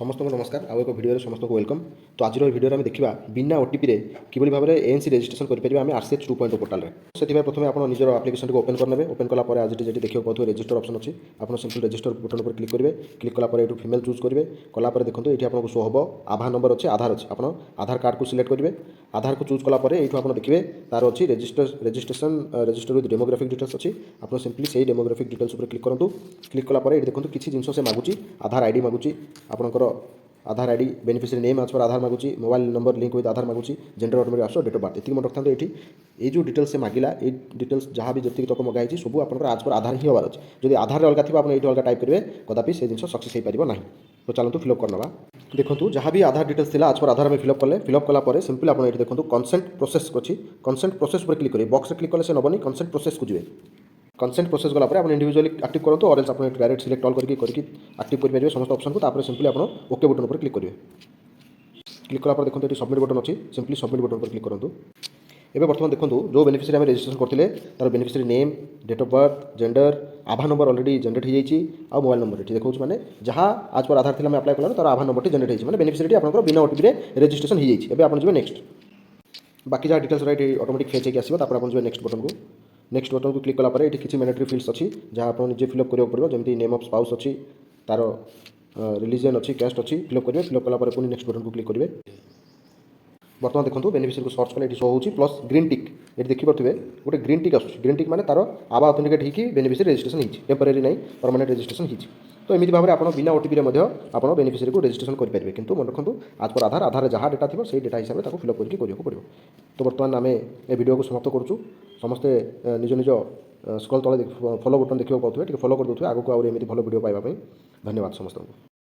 समस्त को नमस्कार आउ एक भिडियो समस्त को वेलकम। तो आज भिडियो आम देखा बिना ओटीपी रे किभली भाव में एएनसी रजिस्ट्रेशन करें आम आरसीएच 2.0 पोर्टाल से प्रथम आप निजर आप्लिकेशन को ओपन करने ओपन कलापर आज जी देखिए पाते रजिस्टर ऑप्शन अच्छी आप सिंपल रजिस्टर बटन पर क्लिक करेंगे। क्लिक कलापर ये फीमेल चूज करेंगे कलापर देखो ये आपको शो हम आधार नंबर अच्छे आधार अच्छे आप आधार कार्ड को सिलेक्ट करेंगे। आधार को चूज कलापर ये आप देखिए तार अच्छी रजिस्टर विथ डेमोग्राफिक डिटेल्स अच्छी आप सिंपली से डेमोग्राफिक डिटेल्स पर क्लिक करूँ। क्लिक कलापर ये देखो किसी जिन से मागुची आधार आईडी मागुची आपंकर आधार आईडी बेनिफिशियरी नेम आज पर आधार मागुची mobile number link with Aadhaar मागुची जेंडर ऑटोमेटिक आस डेट ऑफ बर्थ ये मन रखता ये ये जो डिटेल्स से मागिला ये डिटेल्स जहाँ भी जी तक मगाई सब आप आज पर आधार ही हबार अच्छे जब आधार अलग थी आप अलग टाइप करेंगे कदापि से जिन सक्सेस हो पार ना। तो चलते फिलअप करना देखो जहाँ भी आधार डिटेल्स थी आज पर आधार में फिलअप कले फिलअप कलापर सिंपल आप देखो कंसेंट प्रोसेस अच्छी कंसेंट प्रोसेस पर क्लिक करेंगे बॉक्स क्लिक कले से नबनी कंसेंट प्रोसेस को जी कंसेंट प्रोसेस गला आप इंडिविजुअली एक्टिव करूँ और आप डायरेक्ट सिलेक्ट ऑल करके एक्टिव करेंगे समस्त ऑप्शन को सिंपली आप ओके बटन पर क्लिक करेंगे। क्लिक कलापर देखो ये सबमिट बटन अच्छी सिंपली सबमिट बटन पर क्लिक करूँ। एवं बर्तमान देखो जो बेनिफिशियरी आम रजिस्ट्रेशन करते तार beneficiary name date of birth gender Aadhaar number already generate हो जाए आ मोबाइल नंबर ये देखो मैंने जहाँ आज पर आधार थी अप्लाई कला तार आधार नंबर जनरेट होती है बेनिफिशियरी आपको बिना ओटीपी रजिस्ट्रेशन हो जाए। आप नेक्स्ट बाकी जहाँ डिटेल्स रही ऑटोमेटिक फेच होकर आसो आप नेक्स्ट बटन को नेक्स्ट बटन को क्लिक कलापर ये किसी मैंडेटरी फिल्ड्स अच्छी जहाँ आप निजे फिलअप करा पड़ो जमी नेम ऑफ स्पाउस अच्छी तार रिलीजन अच्छी कैस्ट अच्छी फिलअप करेंगे। फिलअप कलापर पुणी नेक्स्ट बटन को क्लिक करेंगे। बर्तमान देखो बेनिफिशियरी को सर्च कले ये शो होची प्लस ग्रीन टिक ये देखिपे गोटे ग्रीन टिक आस ग्रीन टिक माने तार आबा ऑथेंटिकेट होगी बेनिफिशियरी रजिस्ट्रेशन होती टेम्परेरी नहीं परमानेंट रजिस्ट्रेशन होती। तो एमती भाव में आप बिना ओटीपी आप बेनिफिशियरी को रजिस्ट्रेशन करेंगे किंतु मन रखु आज पर आधार जहाँ डेटा थी से डेटा हिसाब से फिलअप करके पड़ो। तो बर्तमान आम ए वीडियो को समाप्त करूँ समस्ते निज निज स्क्रॉल तले फॉलो बटन देखा पाते फॉलो कर दे आगे आमती भल वीडियो पाइबा धन्यवाद समस्त को।